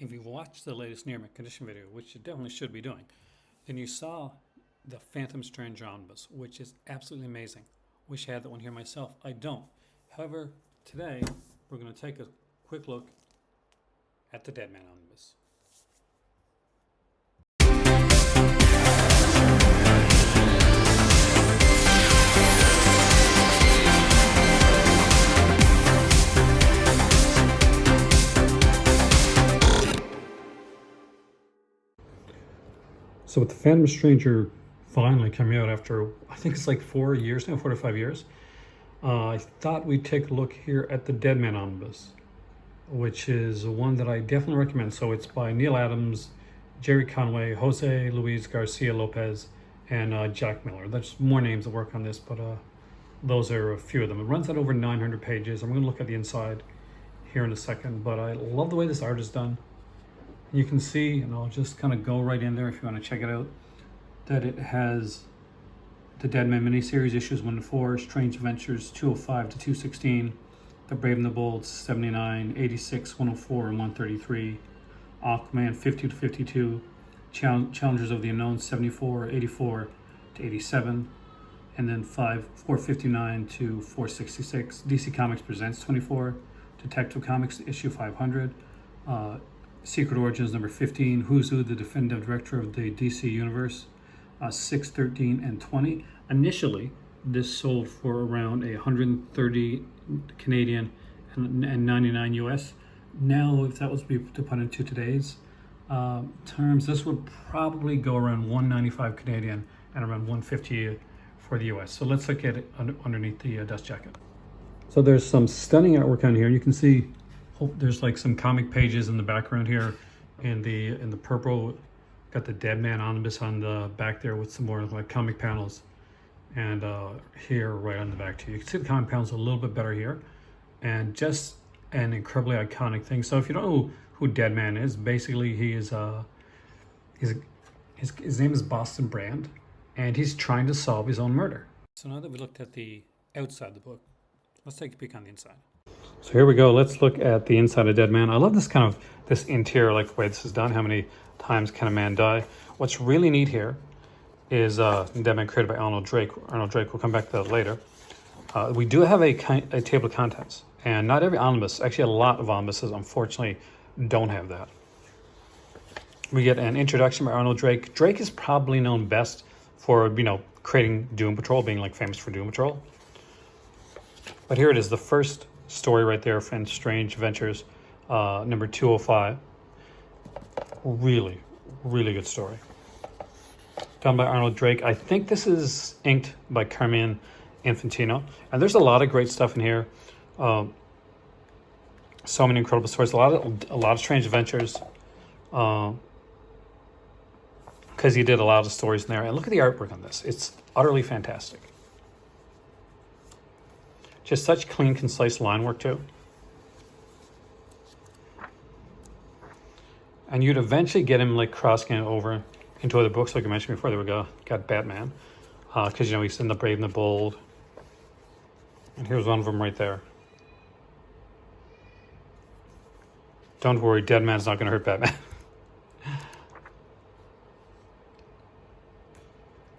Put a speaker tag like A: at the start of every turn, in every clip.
A: If you watched the latest near mint condition video, which you definitely should be doing, then you saw the Phantom Stranger Omnibus, which is absolutely amazing. Wish I had that one here myself. I don't. However, today we're going to take a quick look at the Deadman Omnibus. So with the Phantom Stranger finally coming out after, I think it's like 4 years now, 4 to 5 years, I thought we'd take a look here at the Deadman Omnibus, which is one that I definitely recommend. So it's by Neil Adams, Jerry Conway, Jose Luis Garcia Lopez, and Jack Miller. There's more names that work on this, but those are a few of them. It runs at over 900 pages. I'm going to look at the inside here in a second, but I love the way this art is done. You can see, and I'll just kind of go right in there if you want to check it out, that it has the Deadman miniseries issues 1 to 4, Strange Adventures 205 to 216, The Brave and the Bold 79, 86, 104, and 133, Aquaman 50 to 52, Challengers of the Unknown 74, 84 to 87, and then 459 to 466, DC Comics Presents 24, Detective Comics issue 500, Secret Origins number 15, Who's Who, the definitive director of the DC Universe, 6, 13, and 20. Initially, this sold for around 130 Canadian and 99 US. Now, if that was to put into today's terms, this would probably go around 195 Canadian and around 150 for the US. So let's look at it underneath the dust jacket. So there's some stunning artwork on here. You can see there's like some comic pages in the background here in the purple. Got the Deadman Omnibus on the back there with some more like comic panels, and here right on the back too. You can see the comic panels a little bit better here, and just an incredibly iconic thing. So if you don't know who Deadman is, basically he is his name is Boston Brand, and he's trying to solve his own murder. So now that we looked at the outside of the book, let's take a peek on the inside. So here we go. Let's look at the inside of Deadman. I love this interior, like the way this is done. How many times can a man die? What's really neat here is Deadman created by Arnold Drake. Arnold Drake, we'll come back to that later. We do have a table of contents, and not every omnibus, actually a lot of omnibuses, unfortunately, don't have that. We get an introduction by Arnold Drake. Drake is probably known best for, creating Doom Patrol, being like famous for Doom Patrol. But here it is, the first story right there from Strange Adventures, number 205. Really, really good story. Done by Arnold Drake. I think this is inked by Carmine Infantino. And there's a lot of great stuff in here. So many incredible stories. A lot of Strange Adventures. Because he did a lot of stories in there. And look at the artwork on this. It's utterly fantastic. Just such clean, concise line work too. And you'd eventually get him like crossing it over into other books, like I mentioned before. There we go. Got Batman, because he's in The Brave and the Bold, and here's one of them right there. Don't worry, Deadman's not going to hurt Batman.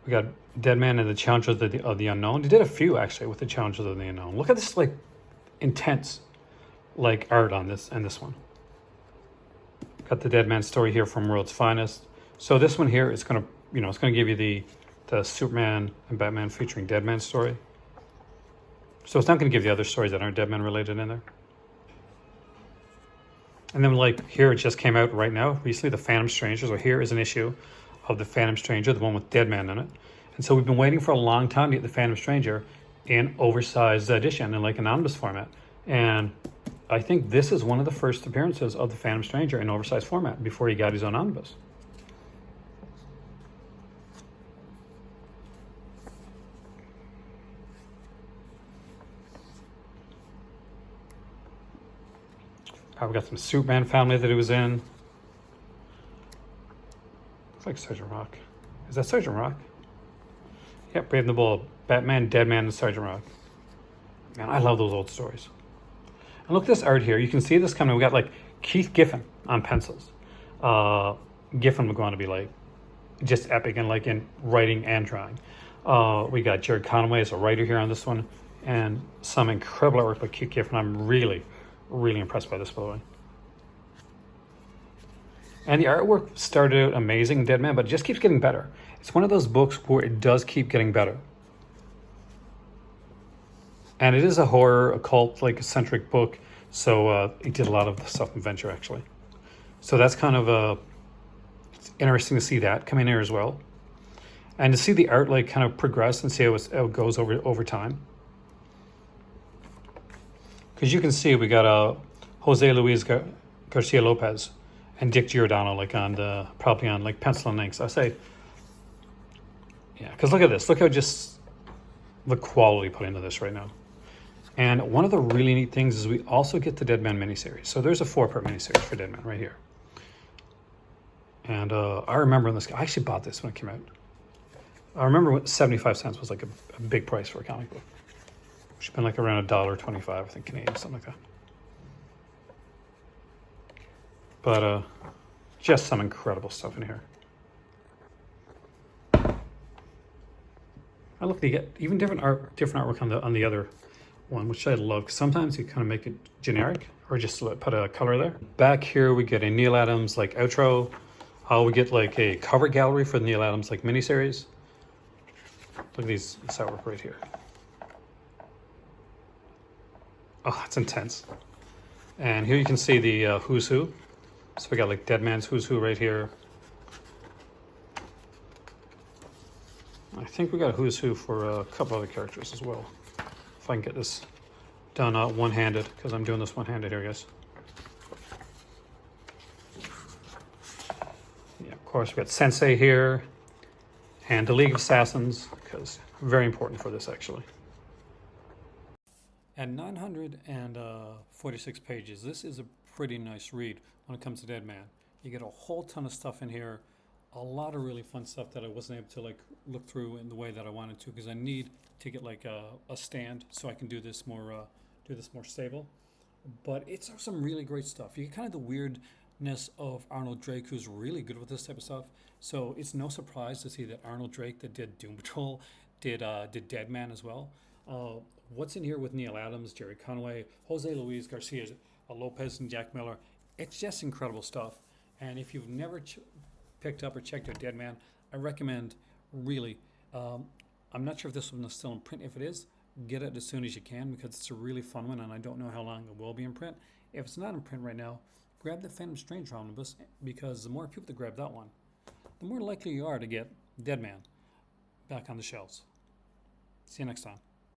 A: We got Deadman and the Challengers of the Unknown. He did a few actually with the Challengers of the Unknown. Look at this like intense like art on this and this one. Got the Deadman story here from World's Finest. So this one here is gonna it's gonna give you the Superman and Batman featuring Deadman story. So it's not gonna give you other stories that aren't Deadman related in there. And then like here it just came out right now recently, the Phantom Stranger. So here is an issue of the Phantom Stranger, the one with Deadman in it. And so we've been waiting for a long time to get the Phantom Stranger in oversized edition in like an omnibus format. And I think this is one of the first appearances of the Phantom Stranger in oversized format before he got his own omnibus. We got some Superman family that he was in. Looks like Sergeant Rock. Is that Sergeant Rock? Yep, Brave and the Bold. Batman, Deadman, and Sergeant Rock. Man, I love those old stories. And look at this art here. You can see this coming. We got like Keith Giffen on pencils. Giffen was going to be like just epic and like in writing and drawing. We got Jared Conway as a writer here on this one, and some incredible artwork by Keith Giffen. I'm really, really impressed by this, by the way. And the artwork started out amazing, Deadman, but it just keeps getting better. It's one of those books where it does keep getting better. And it is a horror, occult, like eccentric book, so it did a lot of the stuff in Venture, actually. So that's kind of it's interesting to see that come in here as well. And to see the art like kind of progress and see how it goes over time. Because you can see we got Jose Luis Garcia Lopez and Dick Giordano like on the probably on like pencil and inks. I say, yeah, because look at this. Look how just the quality put into this right now. And one of the really neat things is we also get the Deadman miniseries. So there's a 4-part miniseries for Deadman right here. And I remember this. I actually bought this when it came out. I remember what 75 cents was like a big price for a comic book. It should have been like around $1.25, I think, Canadian, something like that. But just some incredible stuff in here. I look, they get even different artwork on the other one, which I love. Cause sometimes you kind of make it generic or just put a color there. Back here we get a Neil Adams like outro. We get like a cover gallery for the Neil Adams like miniseries. Look at this artwork right here. Oh, it's intense. And here you can see the Who's Who. So we got like Deadman's Who's Who right here. I think we got a Who's Who for a couple other characters as well. If I can get this done one-handed, because I'm doing this one-handed here, guys. Yeah, of course, we got Sensei here and the League of Assassins, because very important for this actually. At 946 pages, this is a pretty nice read when it comes to Deadman. You get a whole ton of stuff in here, a lot of really fun stuff that I wasn't able to like look through in the way that I wanted to, because I need to get like a stand so I can do this more stable. But it's some really great stuff. You get kind of the weirdness of Arnold Drake, who's really good with this type of stuff. So it's no surprise to see that Arnold Drake, that did Doom Patrol, did Deadman as well. What's in here with Neil Adams, Jerry Conway, Jose Luis Garcia Lopez, and Jack Miller? It's just incredible stuff. And if you've never picked up or checked out Deadman, I recommend really. I'm not sure if this one is still in print. If it is, get it as soon as you can, because it's a really fun one, and I don't know how long it will be in print. If it's not in print right now, grab the Phantom Stranger Omnibus, because the more people that grab that one, the more likely you are to get Deadman back on the shelves. See you next time.